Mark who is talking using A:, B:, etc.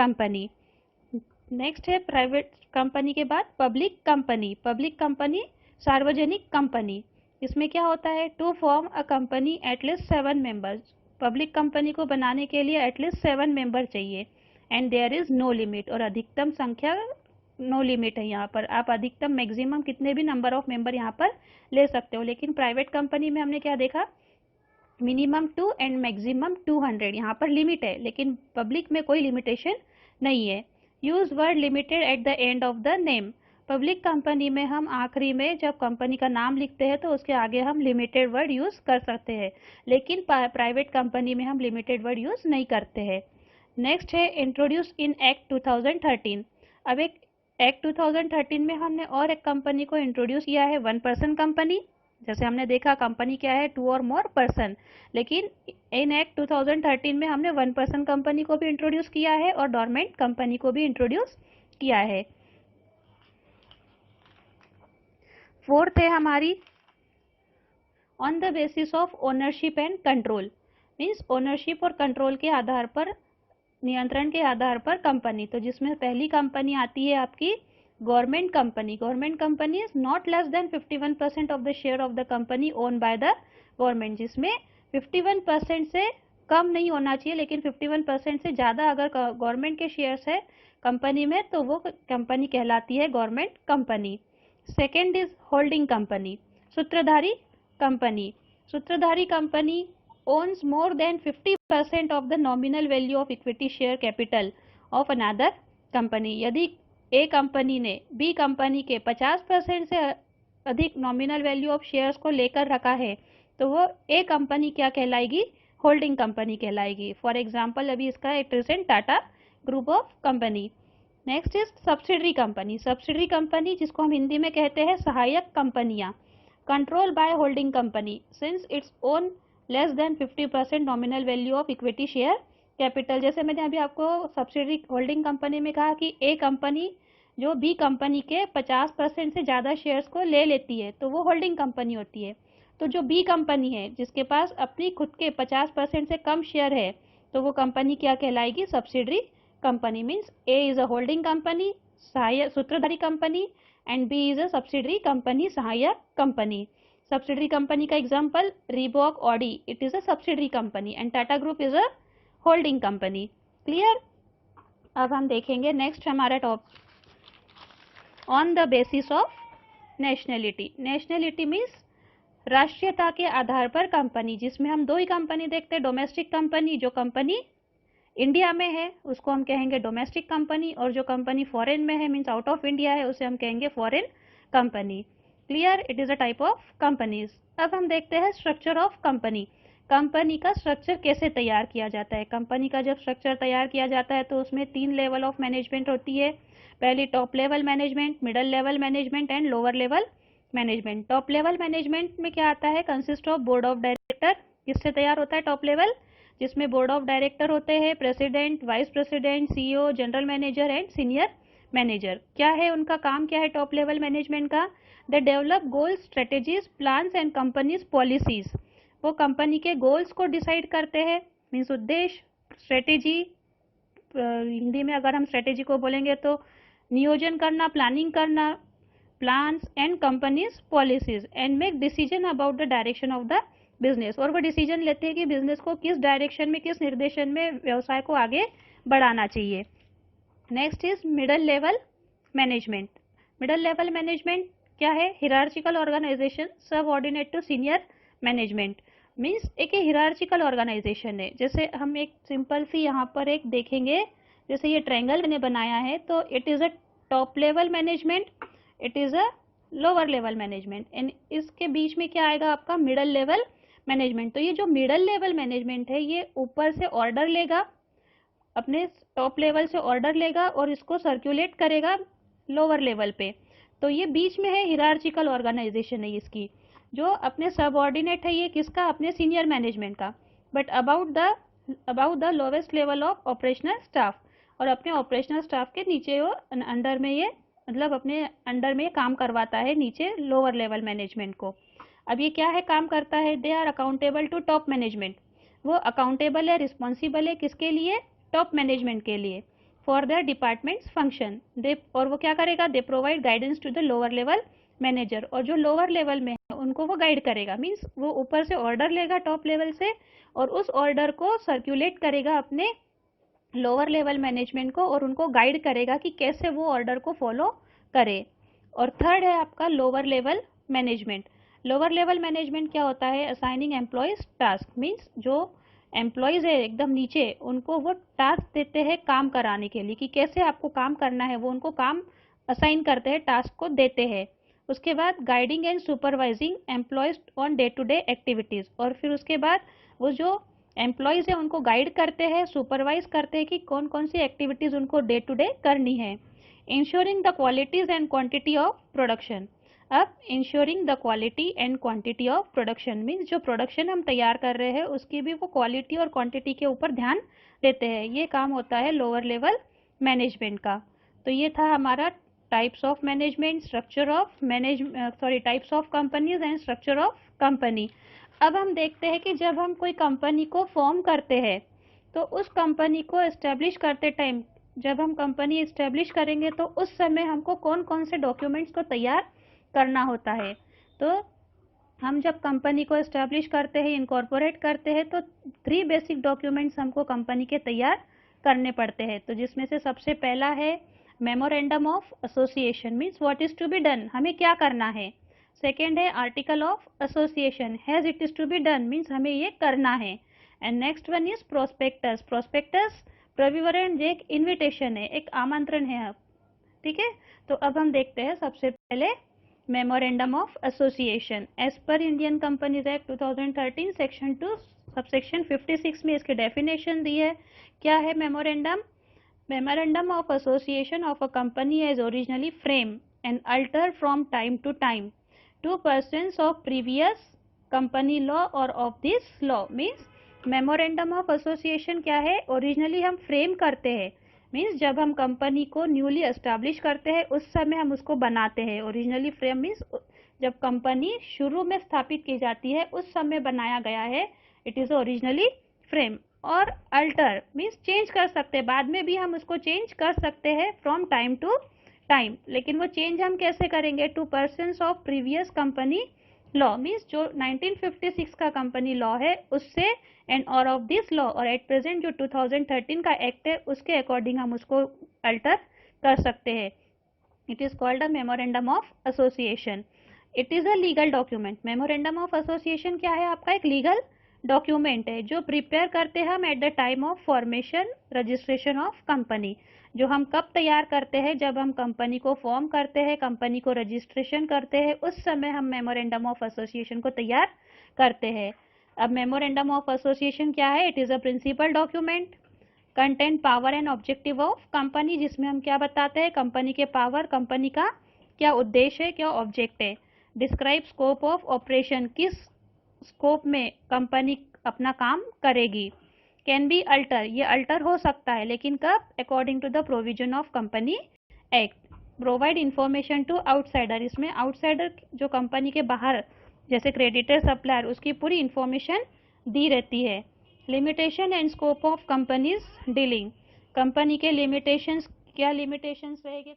A: Company. Next है private company के बाद पब्लिक कंपनी। पब्लिक कंपनी सार्वजनिक कंपनी। इसमें क्या होता है, to form a company at least 7 members. Public company को बनाने के लिए एटलीस्ट 7 मेंबर चाहिए and there is no limit, और अधिकतम संख्या नो लिमिट है। यहाँ पर आप अधिकतम मैक्सिमम कितने भी नंबर ऑफ मेंबर यहाँ पर ले सकते हो। लेकिन प्राइवेट कंपनी में हमने क्या देखा, मिनिमम 2 एंड मैक्सिमम 200 यहाँ पर लिमिट है, लेकिन पब्लिक में कोई लिमिटेशन नहीं है। Use word limited at the end of the name. Public company में हम आखिरी में जब कंपनी का नाम लिखते हैं तो उसके आगे हम लिमिटेड वर्ड यूज कर सकते हैं, लेकिन प्राइवेट कंपनी में हम लिमिटेड वर्ड यूज नहीं करते हैं। नेक्स्ट है इंट्रोड्यूस इन एक्ट 2013। अब एक एक्ट 2013 में हमने और एक कंपनी को इंट्रोड्यूस किया है, 1 पर्सन कंपनी। जैसे हमने देखा कंपनी क्या है, 2 और मोर पर्सन, लेकिन इन एक्ट 2013 में हमने 1 पर्सन कंपनी को भी इंट्रोड्यूस किया है और डोरमेंट कंपनी को भी इंट्रोड्यूस किया है। फोर्थ है हमारी on the basis of ownership and control. Means ownership और कंट्रोल के आधार पर, नियंत्रण के आधार पर कंपनी। तो जिसमें पहली कंपनी आती है आपकी government company. Government company is not less than 51% of the share of the company own by the government, जिसमें 51% से कम नहीं होना चाहिए, लेकिन 51% से ज़्यादा अगर गवर्नमेंट के शेयर्स है कंपनी में तो वो कंपनी कहलाती है government company. Second is holding company, सूत्रधारी कंपनी। सूत्रधारी company owns more than 50% of the nominal value of equity share capital of another company। यदि ए कंपनी ने बी कंपनी के 50% से अधिक नॉमिनल वैल्यू ऑफ शेयर्स को लेकर रखा है तो वो ए कंपनी क्या कहलाएगी, होल्डिंग कंपनी कहलाएगी। फॉर एग्जांपल अभी इसका एक recent Tata group of company. Next is subsidiary company. Subsidiary company जिसको हम हिंदी में कहते हैं सहायक कंपनियां। Control by holding company since its own less than 50% nominal value of equity share capital. जैसे मैंने अभी आपको सब्सिडरी होल्डिंग कंपनी में कहा कि ए कंपनी जो बी कंपनी के 50% से ज़्यादा शेयर्स को ले लेती है तो वो होल्डिंग कंपनी होती है। तो जो बी कंपनी है जिसके पास अपनी खुद के 50% से कम शेयर है तो वो कंपनी क्या कहलाएगी, subsidiary company. Means A is a holding company, सहायक सूत्रधारी company, and B is a subsidiary company, सहायक कंपनी। सब्सिडरी कंपनी का example Reebok, Audi, it is a subsidiary company, and Tata group is a holding company. Clear. अब हम देखेंगे next हमारा top on the basis of nationality. Nationality means राष्ट्रीयता के आधार पर company, जिसमें हम दो ही कंपनी देखते हैं। डोमेस्टिक कंपनी, जो कंपनी इंडिया में है उसको हम कहेंगे डोमेस्टिक कंपनी, और जो कंपनी फॉरेन में है मीन्स आउट ऑफ इंडिया है उसे हम कहेंगे foreign company. Clear, it is a type of companies. अब हम देखते हैं स्ट्रक्चर ऑफ कंपनी। कंपनी का स्ट्रक्चर कैसे तैयार किया जाता है। कंपनी का जब स्ट्रक्चर तैयार किया जाता है तो उसमें 3 लेवल ऑफ मैनेजमेंट होती है। पहली top level management, middle level management and lower level management. Top level management में क्या आता है, consist of board of director. किससे तैयार होता है टॉप लेवल, जिसमें बोर्ड ऑफ डायरेक्टर होते हैं, president, vice president, CEO, general manager and senior manager. क्या है उनका काम, क्या है टॉप लेवल मैनेजमेंट का, they develop goals, strategies, plans and companies policies. वो कंपनी के गोल्स को डिसाइड करते हैं, मीन्स उद्देश्य, स्ट्रेटेजी, हिंदी में अगर हम स्ट्रेटेजी को बोलेंगे तो नियोजन करना, प्लानिंग करना, plans and companies policies, and make decision about the direction of the business. और वो डिसीजन लेते हैं कि बिजनेस को किस डायरेक्शन में, किस निर्देशन में व्यवसाय को आगे बढ़ाना चाहिए। Next is middle level management. Middle level management क्या है, hierarchical organisation subordinate to senior management. Means एक हिरार्चिकल ऑर्गेनाइजेशन है। जैसे हम एक सिंपल सी यहाँ पर एक देखेंगे, जैसे ये ट्रायंगल मैंने बनाया है तो it is a top level management, it is a lower level management, and इसके बीच में क्या आएगा आपका मिडल लेवल मैनेजमेंट। तो ये जो मिडल लेवल मैनेजमेंट है ये ऊपर से ऑर्डर लेगा, अपने टॉप लेवल से ऑर्डर लेगा और इसको सर्कुलेट करेगा लोअर लेवल पे। तो ये बीच में है, हिरार्चिकल ऑर्गेनाइजेशन है इसकी। जो अपने सबऑर्डिनेट है ये किसका, अपने सीनियर मैनेजमेंट का, but about the lowest level of operational staff, और अपने ऑपरेशनल स्टाफ के नीचे वो अंडर में ये, मतलब अपने अंडर में ये काम करवाता है नीचे लोअर लेवल मैनेजमेंट को। अब ये क्या है, काम करता है, they are accountable to top management. वो अकाउंटेबल है, रिस्पॉन्सिबल है किसके लिए, टॉप मैनेजमेंट के लिए। For their departments function. They, और वो क्या करेगा, they provide guidance to the lower level manager, और जो लोअर लेवल में है उनको वो गाइड करेगा। मीन्स वो ऊपर से ऑर्डर लेगा टॉप लेवल से और उस ऑर्डर को सर्कुलेट करेगा अपने लोअर लेवल मैनेजमेंट को और उनको गाइड करेगा कि कैसे वो ऑर्डर को फॉलो करे। और थर्ड है आपका lower level management. Lower level management क्या होता है, असाइनिंग एम्प्लॉयज टास्क। मीन्स जो एम्प्लॉयज है एकदम नीचे, उनको वो टास्क देते हैं काम कराने के लिए कि कैसे आपको काम करना है, वो उनको काम असाइन करते हैं, टास्क को देते हैं। उसके बाद guiding and supervising employees on day to day activities, और फिर उसके बाद वो जो एम्प्लॉयज़ है उनको गाइड करते हैं, सुपरवाइज करते हैं कि कौन कौन सी एक्टिविटीज़ उनको डे टू डे करनी है। Ensuring the qualities and quantity of production. अब ensuring the quality and quantity of production means जो प्रोडक्शन हम तैयार कर रहे हैं उसकी भी वो क्वालिटी और क्वांटिटी के ऊपर ध्यान देते हैं। ये काम होता है लोअर लेवल मैनेजमेंट का। तो ये था हमारा types of management, structure of types of companies and structure of company. अब हम देखते हैं कि जब हम कोई कंपनी को फॉर्म करते हैं तो उस कंपनी को एस्टेब्लिश करते टाइम, जब हम कंपनी एस्टेब्लिश करेंगे तो उस समय हमको कौन कौन से डॉक्यूमेंट्स को तैयार करना होता है। तो हम जब कंपनी को एस्टेब्लिश करते हैं, इनकॉर्पोरेट करते हैं, तो 3 बेसिक डॉक्यूमेंट्स हमको कंपनी के तैयार करने पड़ते हैं। तो जिसमें से सबसे पहला है memorandum of association, means what is to be done, हमें क्या करना है। सेकेंड है article of association, has it is to be done, means हमें ये करना है। And next one is prospectus. Prospectus प्रविवरण एक इन्विटेशन है, एक आमंत्रण है। ठीक है, तो अब हम देखते हैं सबसे पहले memorandum of association. As per Indian companies act 2013 section 2 subsection 56 में इसकी डेफिनेशन दी है। क्या है memorandum? Memorandum of association of a company as originally frame and alter from time to time to persons of previous company law और of this law. Means memorandum of association क्या है, originally हम frame करते हैं, means जब हम company को newly establish करते हैं उस समय हम उसको बनाते हैं। ओरिजिनली फ्रेम मीन्स जब कंपनी शुरू में स्थापित की जाती है उस समय बनाया गया है, इट इज ओरिजिनली फ्रेम। और अल्टर मीन्स चेंज कर सकते हैं, बाद में भी हम उसको चेंज कर सकते हैं फ्रॉम टाइम टू टाइम। लेकिन वो चेंज हम कैसे करेंगे, to persons of previous company law, means जो 1956 का कंपनी लॉ है उससे एंड और ऑफ दिस लॉ, और एट प्रेजेंट जो 2013 का एक्ट है उसके अकॉर्डिंग हम उसको अल्टर कर सकते हैं। It is called a memorandum of association. It is a legal document. Memorandum of association क्या है, आपका एक लीगल डॉक्यूमेंट है जो प्रिपेयर करते हैं हम at the time of formation registration of company. जो हम कब तैयार करते हैं, जब हम कंपनी को फॉर्म करते हैं, कंपनी को रजिस्ट्रेशन करते हैं, उस समय हम मेमोरेंडम ऑफ एसोसिएशन को तैयार करते हैं। अब मेमोरेंडम ऑफ एसोसिएशन क्या है, it is a principal document content power and objective of company, जिसमें हम क्या बताते हैं, कंपनी के पावर, कंपनी का क्या उद्देश्य है, क्या ऑब्जेक्ट है। डिस्क्राइब स्कोप ऑफ ऑपरेशन, किस स्कोप में कंपनी अपना काम करेगी। कैन बी अल्टर, ये अल्टर हो सकता है लेकिन कब, according to the provision of company act. Provide information to outsider, इसमें आउटसाइडर जो कंपनी के बाहर जैसे क्रेडिटर, सप्लायर, उसकी पूरी इंफॉर्मेशन दी रहती है। Limitation and scope of companies dealing, company के लिमिटेशंस, क्या लिमिटेशंस रहेंगे